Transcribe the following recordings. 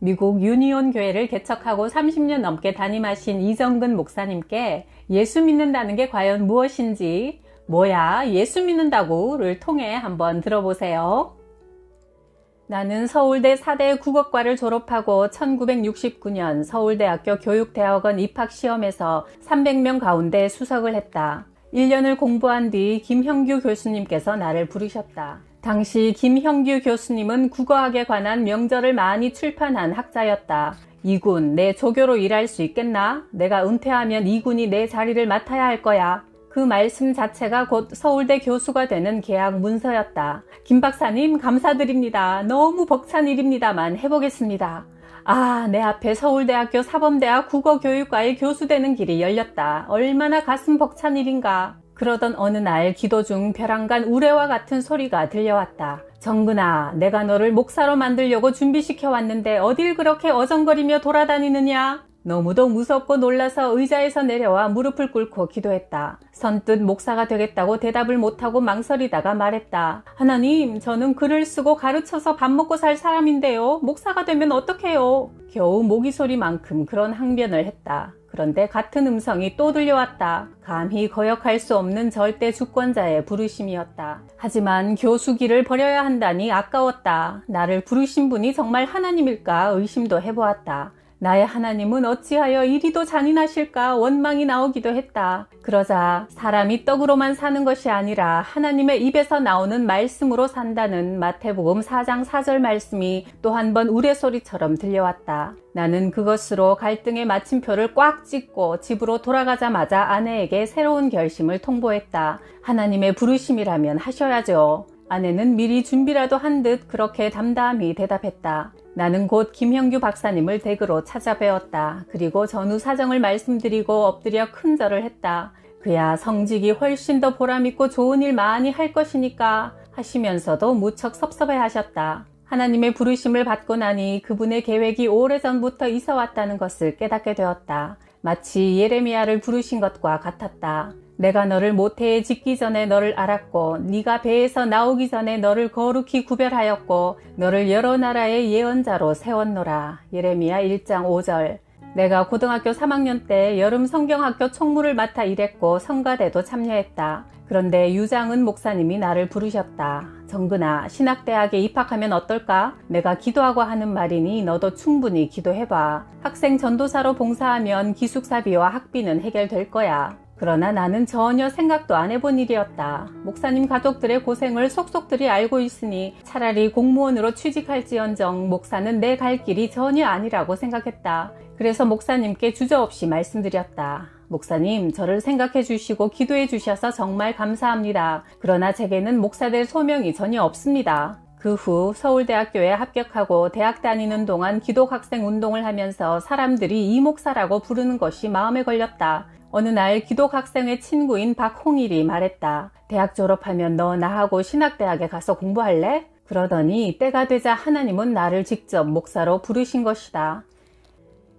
미국 유니온 교회를 개척하고 30년 넘게 담임하신 이정근 목사님께 예수 믿는다는 게 과연 무엇인지, 뭐야 예수 믿는다고를 통해 한번 들어보세요. 나는 서울대 4대 국어과를 졸업하고 1969년 서울대학교 교육대학원 입학시험에서 300명 가운데 수석을 했다. 1년을 공부한 뒤 김형규 교수님께서 나를 부르셨다. 당시 김형규 교수님은 국어학에 관한 명절을 많이 출판한 학자였다. 이군, 내 조교로 일할 수 있겠나? 내가 은퇴하면 이군이 내 자리를 맡아야 할 거야. 그 말씀 자체가 곧 서울대 교수가 되는 계약 문서였다. 김 박사님 감사드립니다. 너무 벅찬 일입니다만 해보겠습니다. 아, 내 앞에 서울대학교 사범대학 국어교육과의 교수 되는 길이 열렸다. 얼마나 가슴 벅찬 일인가. 그러던 어느 날 기도 중 벼랑간 우레와 같은 소리가 들려왔다. 정근아, 내가 너를 목사로 만들려고 준비시켜 왔는데 어딜 그렇게 어정거리며 돌아다니느냐? 너무도 무섭고 놀라서 의자에서 내려와 무릎을 꿇고 기도했다. 선뜻 목사가 되겠다고 대답을 못하고 망설이다가 말했다. 하나님, 저는 글을 쓰고 가르쳐서 밥 먹고 살 사람인데요. 목사가 되면 어떡해요? 겨우 모기 소리만큼 그런 항변을 했다. 그런데 같은 음성이 또 들려왔다. 감히 거역할 수 없는 절대 주권자의 부르심이었다. 하지만 교수길을 버려야 한다니 아까웠다. 나를 부르신 분이 정말 하나님일까 의심도 해보았다. 나의 하나님은 어찌하여 이리도 잔인하실까 원망이 나오기도 했다. 그러자 사람이 떡으로만 사는 것이 아니라 하나님의 입에서 나오는 말씀으로 산다는 마태복음 4장 4절 말씀이 또 한 번 우레소리처럼 들려왔다. 나는 그것으로 갈등의 마침표를 꽉 찍고 집으로 돌아가자마자 아내에게 새로운 결심을 통보했다. 하나님의 부르심이라면 하셔야죠. 아내는 미리 준비라도 한 듯 그렇게 담담히 대답했다. 나는 곧 김형규 박사님을 댁으로 찾아뵈었다. 그리고 전후 사정을 말씀드리고 엎드려 큰절을 했다. 그야 성직이 훨씬 더 보람있고 좋은 일 많이 할 것이니까 하시면서도 무척 섭섭해 하셨다. 하나님의 부르심을 받고 나니 그분의 계획이 오래전부터 있어왔다는 것을 깨닫게 되었다. 마치 예레미야를 부르신 것과 같았다. 내가 너를 모태에 짓기 전에 너를 알았고 네가 배에서 나오기 전에 너를 거룩히 구별하였고 너를 여러 나라의 예언자로 세웠노라. 예레미야 1장 5절. 내가 고등학교 3학년 때 여름 성경학교 총무를 맡아 일했고 성가대도 참여했다. 그런데 유장은 목사님이 나를 부르셨다. 정근아, 신학대학에 입학하면 어떨까? 내가 기도하고 하는 말이니 너도 충분히 기도해봐. 학생 전도사로 봉사하면 기숙사비와 학비는 해결될 거야. 그러나 나는 전혀 생각도 안 해본 일이었다. 목사님 가족들의 고생을 속속들이 알고 있으니 차라리 공무원으로 취직할지언정 목사는 내 갈 길이 전혀 아니라고 생각했다. 그래서 목사님께 주저없이 말씀드렸다. 목사님, 저를 생각해 주시고 기도해 주셔서 정말 감사합니다. 그러나 제게는 목사 될 소명이 전혀 없습니다. 그 후 서울대학교에 합격하고 대학 다니는 동안 기독학생 운동을 하면서 사람들이 이 목사라고 부르는 것이 마음에 걸렸다. 어느 날 기독학생의 친구인 박홍일이 말했다. 대학 졸업하면 너 나하고 신학대학에 가서 공부할래? 그러더니 때가 되자 하나님은 나를 직접 목사로 부르신 것이다.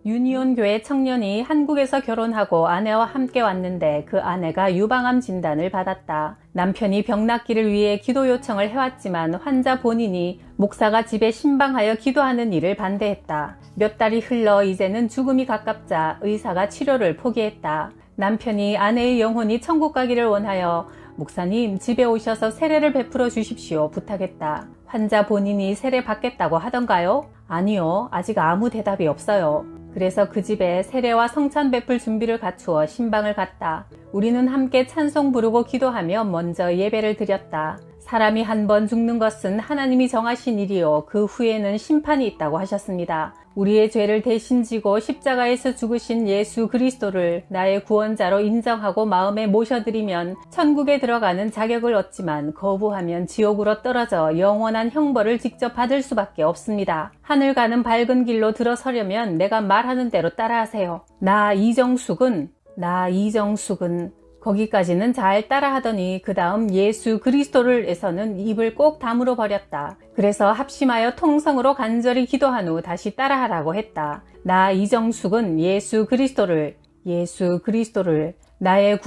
유니온 교회 청년이 한국에서 결혼하고 아내와 함께 왔는데 그 아내가 유방암 진단을 받았다. 남편이 병 낫기를 위해 기도 요청을 해왔지만 환자 본인이 목사가 집에 신방하여 기도하는 일을 반대했다. 몇 달이 흘러 이제는 죽음이 가깝자 의사가 치료를 포기했다. 남편이 아내의 영혼이 천국 가기를 원하여 목사님, 집에 오셔서 세례를 베풀어 주십시오 부탁했다. 환자 본인이 세례 받겠다고 하던가요? 아니요, 아직 아무 대답이 없어요. 그래서 그 집에 세례와 성찬 베풀 준비를 갖추어 신방을 갔다. 우리는 함께 찬송 부르고 기도하며 먼저 예배를 드렸다. 사람이 한 번 죽는 것은 하나님이 정하신 일이요 그 후에는 심판이 있다고 하셨습니다. 우리의 죄를 대신 지고 십자가에서 죽으신 예수 그리스도를 나의 구원자로 인정하고 마음에 모셔드리면 천국에 들어가는 자격을 얻지만 거부하면 지옥으로 떨어져 영원한 형벌을 직접 받을 수밖에 없습니다. 하늘 가는 밝은 길로 들어서려면 내가 말하는 대로 따라하세요. 나 이정숙은 거기까지는 잘 따라하더니 그 다음 예수 그리스도를 에서는 입을 꼭 다물어 버렸다. 그래서 합심하여 통성으로 간절히 기도한 후 다시 따라하라고 했다. 나 이정숙은 예수 그리스도를 나의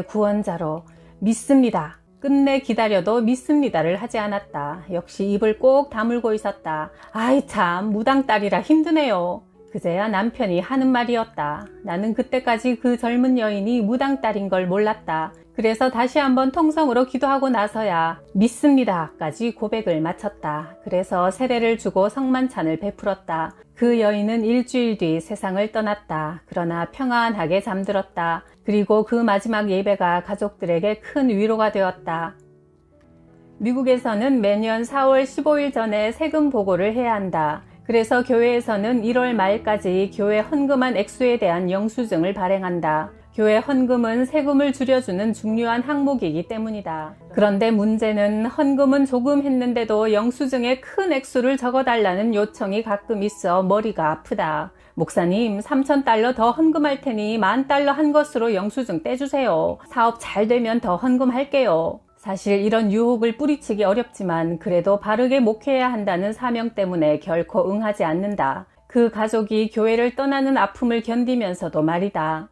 구원자로 믿습니다. 끝내 기다려도 믿습니다를 하지 않았다. 역시 입을 꼭 다물고 있었다. 아이 참, 무당딸이라 힘드네요. 그제야 남편이 하는 말이었다. 나는 그때까지 그 젊은 여인이 무당딸인 걸 몰랐다. 그래서 다시 한번 통성으로 기도하고 나서야 믿습니다까지 고백을 마쳤다. 그래서 세례를 주고 성만찬을 베풀었다. 그 여인은 일주일 뒤 세상을 떠났다. 그러나 평안하게 잠들었다. 그리고 그 마지막 예배가 가족들에게 큰 위로가 되었다. 미국에서는 매년 4월 15일 전에 세금 보고를 해야 한다. 그래서 교회에서는 1월 말까지 교회 헌금한 액수에 대한 영수증을 발행한다. 교회 헌금은 세금을 줄여주는 중요한 항목이기 때문이다. 그런데 문제는 헌금은 조금 했는데도 영수증에 큰 액수를 적어달라는 요청이 가끔 있어 머리가 아프다. 목사님, 3,000달러 더 헌금할 테니 10,000달러 한 것으로 영수증 떼주세요. 사업 잘 되면 더 헌금할게요. 사실 이런 유혹을 뿌리치기 어렵지만 그래도 바르게 목회해야 한다는 사명 때문에 결코 응하지 않는다. 그 가족이 교회를 떠나는 아픔을 견디면서도 말이다.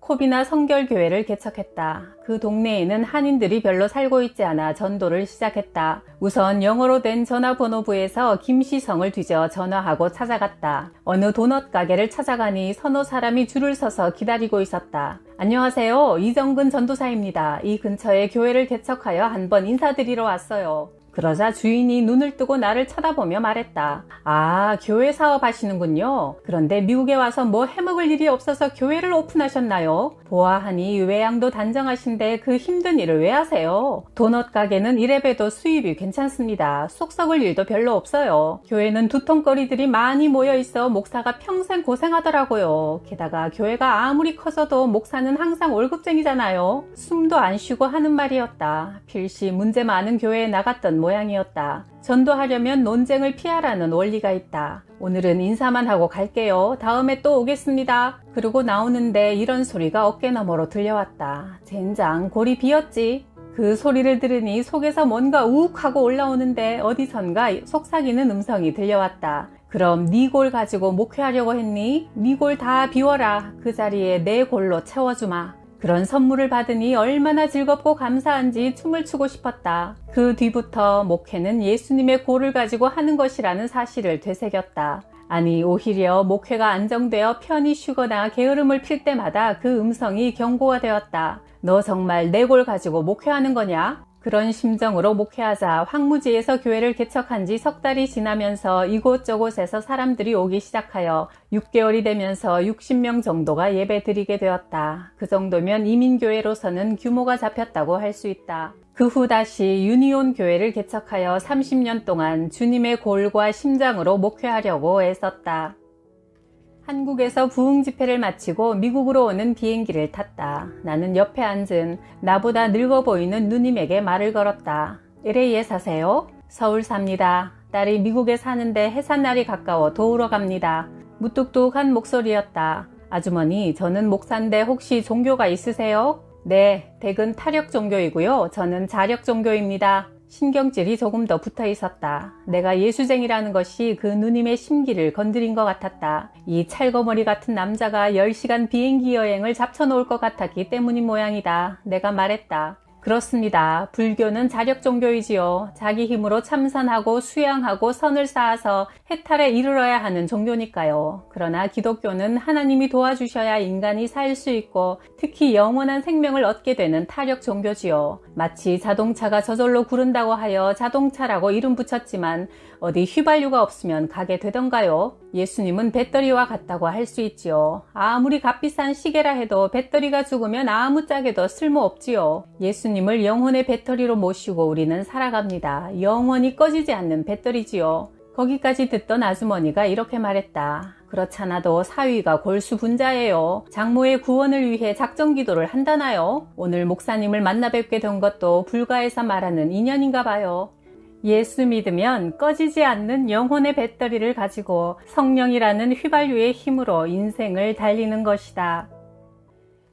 코비나 성결교회를 개척했다. 그 동네에는 한인들이 별로 살고 있지 않아 전도를 시작했다. 우선 영어로 된 전화번호부에서 김시성을 뒤져 전화하고 찾아갔다. 어느 도넛 가게를 찾아가니 서너 사람이 줄을 서서 기다리고 있었다. 안녕하세요. 이정근 전도사입니다. 이 근처에 교회를 개척하여 한번 인사드리러 왔어요. 그러자 주인이 눈을 뜨고 나를 쳐다보며 말했다. 아, 교회 사업 하시는군요. 그런데 미국에 와서 뭐 해먹을 일이 없어서 교회를 오픈하셨나요? 보아하니 외양도 단정하신데 그 힘든 일을 왜 하세요? 도넛 가게는 이래봬도 수입이 괜찮습니다. 속 썩을 일도 별로 없어요. 교회는 두통거리들이 많이 모여있어 목사가 평생 고생하더라고요. 게다가 교회가 아무리 커져도 목사는 항상 월급쟁이잖아요. 숨도 안 쉬고 하는 말이었다. 필시 문제 많은 교회에 나갔던 모양이었다. 전도하려면 논쟁을 피하라는 원리가 있다. 오늘은 인사만 하고 갈게요. 다음에 또 오겠습니다. 그러고 나오는데 이런 소리가 어깨너머로 들려왔다. 젠장 골이 비었지. 그 소리를 들으니 속에서 뭔가 우욱하고 올라오는데 어디선가 속삭이는 음성이 들려왔다. 그럼 네 골 가지고 목회하려고 했니? 네 골 다 비워라. 그 자리에 내 골로 채워주마. 그런 선물을 받으니 얼마나 즐겁고 감사한지 춤을 추고 싶었다. 그 뒤부터 목회는 예수님의 골을 가지고 하는 것이라는 사실을 되새겼다. 아니, 오히려 목회가 안정되어 편히 쉬거나 게으름을 필 때마다 그 음성이 경고가 되었다. 너 정말 내 골 가지고 목회하는 거냐? 그런 심정으로 목회하자 황무지에서 교회를 개척한 지 석 달이 지나면서 이곳저곳에서 사람들이 오기 시작하여 6개월이 되면서 60명 정도가 예배 드리게 되었다. 그 정도면 이민교회로서는 규모가 잡혔다고 할 수 있다. 그 후 다시 유니온 교회를 개척하여 30년 동안 주님의 골과 심장으로 목회하려고 애썼다. 한국에서 부흥 집회를 마치고 미국으로 오는 비행기를 탔다. 나는 옆에 앉은 나보다 늙어 보이는 누님에게 말을 걸었다. LA에 사세요? 서울 삽니다. 딸이 미국에 사는데 해산날이 가까워 도우러 갑니다. 무뚝뚝한 목소리였다. 아주머니, 저는 목사인데 혹시 종교가 있으세요? 네, 댁은 타력 종교이고요. 저는 자력 종교입니다. 신경질이 조금 더 붙어 있었다. 내가 예수쟁이라는 것이 그 누님의 심기를 건드린 것 같았다. 이 찰거머리 같은 남자가 10시간 비행기 여행을 잡쳐놓을 것 같았기 때문인 모양이다. 내가 말했다. 그렇습니다. 불교는 자력 종교이지요. 자기 힘으로 참선하고 수양하고 선을 쌓아서 해탈에 이르러야 하는 종교니까요. 그러나 기독교는 하나님이 도와주셔야 인간이 살 수 있고 특히 영원한 생명을 얻게 되는 타력 종교지요. 마치 자동차가 저절로 구른다고 하여 자동차라고 이름 붙였지만 어디 휘발유가 없으면 가게 되던가요? 예수님은 배터리와 같다고 할 수 있지요. 아무리 값비싼 시계라 해도 배터리가 죽으면 아무짝에도 쓸모없지요. 예수님을 영혼의 배터리로 모시고 우리는 살아갑니다. 영원히 꺼지지 않는 배터리지요. 거기까지 듣던 아주머니가 이렇게 말했다. 그렇잖아도 사위가 골수분자예요. 장모의 구원을 위해 작정기도를 한다나요? 오늘 목사님을 만나 뵙게 된 것도 불가에서 말하는 인연인가 봐요. 예수 믿으면 꺼지지 않는 영혼의 배터리를 가지고 성령이라는 휘발유의 힘으로 인생을 달리는 것이다.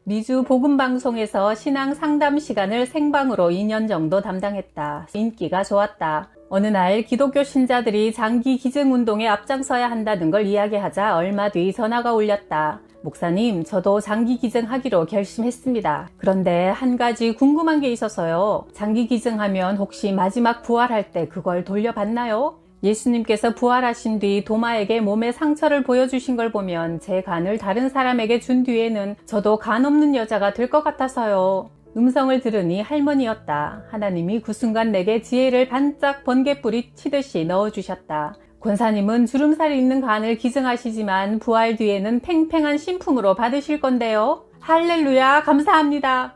미주 복음방송에서 신앙 상담 시간을 생방으로 2년 정도 담당했다. 인기가 좋았다. 어느 날 기독교 신자들이 장기 기증 운동에 앞장서야 한다는 걸 이야기하자 얼마 뒤 전화가 울렸다. 목사님, 저도 장기 기증하기로 결심했습니다. 그런데 한 가지 궁금한 게 있어서요. 장기 기증하면 혹시 마지막 부활할 때 그걸 돌려받나요? 예수님께서 부활하신 뒤 도마에게 몸의 상처를 보여주신 걸 보면 제 간을 다른 사람에게 준 뒤에는 저도 간 없는 여자가 될 것 같아서요. 음성을 들으니 할머니였다. 하나님이 그 순간 내게 지혜를 반짝 번갯불이 치듯이 넣어주셨다. 권사님은 주름살이 있는 간을 기증하시지만 부활 뒤에는 팽팽한 신품으로 받으실 건데요. 할렐루야, 감사합니다.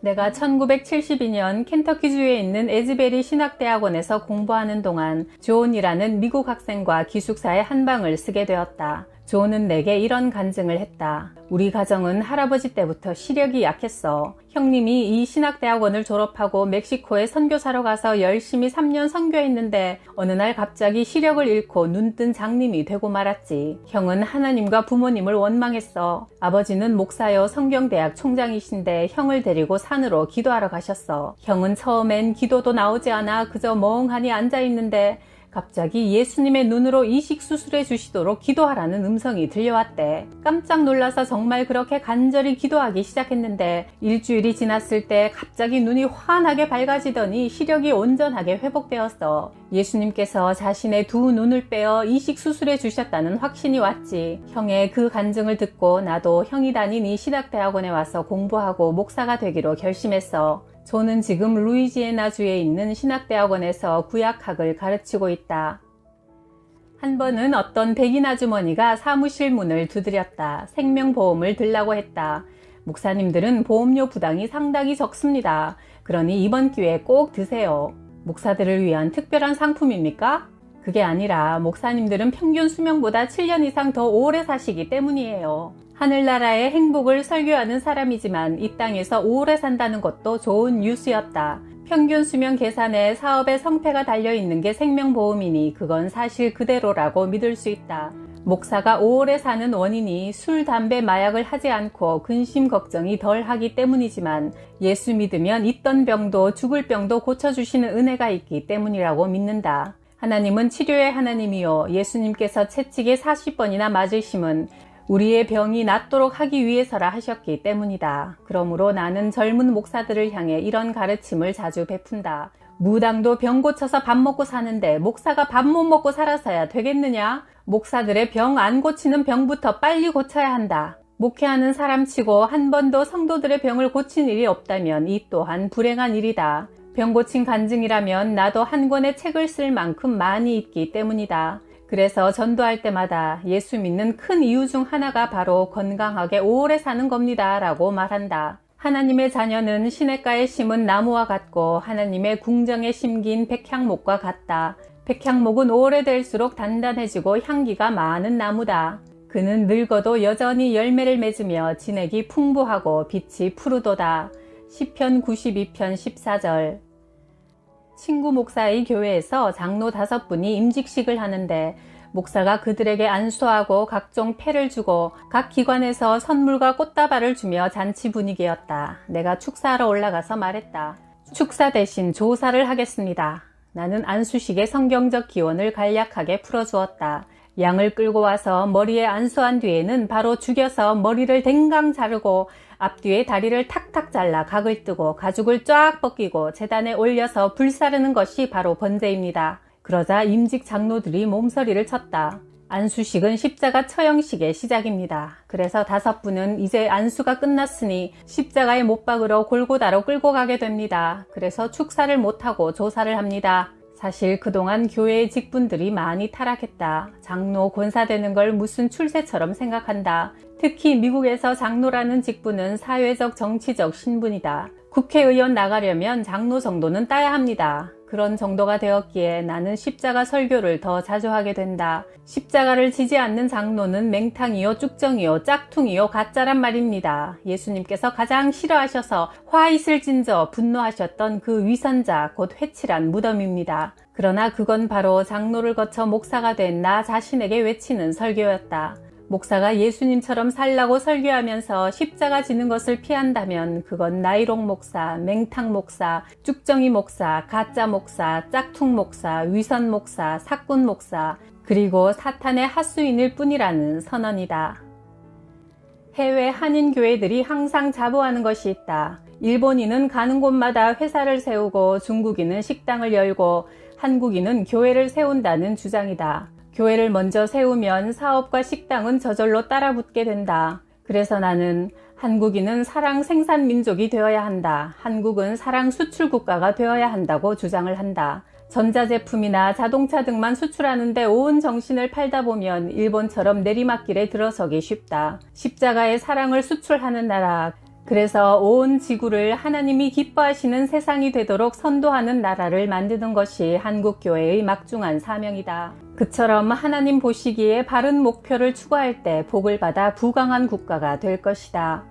내가 1972년 켄터키주에 있는 에즈베리 신학대학원에서 공부하는 동안 존이라는 미국 학생과 기숙사에 한 방을 쓰게 되었다. 존은 내게 이런 간증을 했다. 우리 가정은 할아버지 때부터 시력이 약했어. 형님이 이 신학대학원을 졸업하고 멕시코에 선교사로 가서 열심히 3년 선교했는데 어느 날 갑자기 시력을 잃고 눈뜬 장님이 되고 말았지. 형은 하나님과 부모님을 원망했어. 아버지는 목사여 성경대학 총장이신데 형을 데리고 산으로 기도하러 가셨어. 형은 처음엔 기도도 나오지 않아 그저 멍하니 앉아있는데 갑자기 예수님의 눈으로 이식 수술해 주시도록 기도하라는 음성이 들려왔대. 깜짝 놀라서 정말 그렇게 간절히 기도하기 시작했는데 일주일이 지났을 때 갑자기 눈이 환하게 밝아지더니 시력이 온전하게 회복되었어. 예수님께서 자신의 두 눈을 빼어 이식 수술해 주셨다는 확신이 왔지. 형의 그 간증을 듣고 나도 형이 다닌 이 신학대학원에 와서 공부하고 목사가 되기로 결심했어. 존은 지금 루이지애나주에 있는 신학대학원에서 구약학을 가르치고 있다. 한 번은 어떤 백인 아주머니가 사무실 문을 두드렸다. 생명보험을 들라고 했다. 목사님들은 보험료 부담이 상당히 적습니다. 그러니 이번 기회에 꼭 드세요. 목사들을 위한 특별한 상품입니까? 그게 아니라 목사님들은 평균 수명보다 7년 이상 더 오래 사시기 때문이에요. 하늘나라의 행복을 설교하는 사람이지만 이 땅에서 오래 산다는 것도 좋은 뉴스였다. 평균 수명 계산에 사업의 성패가 달려있는 게 생명보험이니 그건 사실 그대로라고 믿을 수 있다. 목사가 오래 사는 원인이 술, 담배, 마약을 하지 않고 근심 걱정이 덜 하기 때문이지만 예수 믿으면 있던 병도 죽을 병도 고쳐주시는 은혜가 있기 때문이라고 믿는다. 하나님은 치료의 하나님이요. 예수님께서 채찍에 40번이나 맞으심은 우리의 병이 낫도록 하기 위해서라 하셨기 때문이다. 그러므로 나는 젊은 목사들을 향해 이런 가르침을 자주 베푼다. 무당도 병 고쳐서 밥 먹고 사는데 목사가 밥 못 먹고 살아서야 되겠느냐? 목사들의 병 안 고치는 병부터 빨리 고쳐야 한다. 목회하는 사람치고 한 번도 성도들의 병을 고친 일이 없다면 이 또한 불행한 일이다. 병 고친 간증이라면 나도 한 권의 책을 쓸 만큼 많이 있기 때문이다. 그래서 전도할 때마다 예수 믿는 큰 이유 중 하나가 바로 건강하게 오래 사는 겁니다 라고 말한다. 하나님의 자녀는 시냇가에 심은 나무와 같고 하나님의 궁정에 심긴 백향목과 같다. 백향목은 오래될수록 단단해지고 향기가 많은 나무다. 그는 늙어도 여전히 열매를 맺으며 진액이 풍부하고 빛이 푸르도다. 시편 92편 14절. 친구 목사의 교회에서 장로 5분이 임직식을 하는데 목사가 그들에게 안수하고 각종 패를 주고 각 기관에서 선물과 꽃다발을 주며 잔치 분위기였다. 내가 축사하러 올라가서 말했다. 축사 대신 조사를 하겠습니다. 나는 안수식의 성경적 기원을 간략하게 풀어주었다. 양을 끌고 와서 머리에 안수한 뒤에는 바로 죽여서 머리를 댕강 자르고 앞뒤에 다리를 탁탁 잘라 각을 뜨고 가죽을 쫙 벗기고 제단에 올려서 불사르는 것이 바로 번제입니다. 그러자 임직 장로들이 몸서리를 쳤다. 안수식은 십자가 처형식의 시작입니다. 그래서 5분은 이제 안수가 끝났으니 십자가에 못 박으러 골고다로 끌고 가게 됩니다. 그래서 축사를 못하고 조사를 합니다. 사실 그동안 교회의 직분들이 많이 타락했다. 장로, 권사 되는 걸 무슨 출세처럼 생각한다. 특히 미국에서 장로라는 직분은 사회적, 정치적 신분이다. 국회의원 나가려면 장로 정도는 따야 합니다. 그런 정도가 되었기에 나는 십자가 설교를 더 자주 하게 된다. 십자가를 지지 않는 장로는 맹탕이요, 쭉정이요, 짝퉁이요, 가짜란 말입니다. 예수님께서 가장 싫어하셔서 화 있을진저 분노하셨던 그 위선자, 곧 회칠한 무덤입니다. 그러나 그건 바로 장로를 거쳐 목사가 된 나 자신에게 외치는 설교였다. 목사가 예수님처럼 살라고 설교하면서 십자가 지는 것을 피한다면 그건 나이록 목사, 맹탕 목사, 쭉정이 목사, 가짜 목사, 짝퉁 목사, 위선 목사, 사꾼 목사, 그리고 사탄의 하수인일 뿐이라는 선언이다. 해외 한인 교회들이 항상 자부하는 것이 있다. 일본인은 가는 곳마다 회사를 세우고 중국인은 식당을 열고 한국인은 교회를 세운다는 주장이다. 교회를 먼저 세우면 사업과 식당은 저절로 따라붙게 된다. 그래서 나는 한국인은 사랑 생산 민족이 되어야 한다. 한국은 사랑 수출 국가가 되어야 한다고 주장을 한다. 전자제품이나 자동차 등만 수출하는데 온 정신을 팔다 보면 일본처럼 내리막길에 들어서기 쉽다. 십자가의 사랑을 수출하는 나라, 그래서 온 지구를 하나님이 기뻐하시는 세상이 되도록 선도하는 나라를 만드는 것이 한국교회의 막중한 사명이다. 그처럼 하나님 보시기에 바른 목표를 추구할 때 복을 받아 부강한 국가가 될 것이다.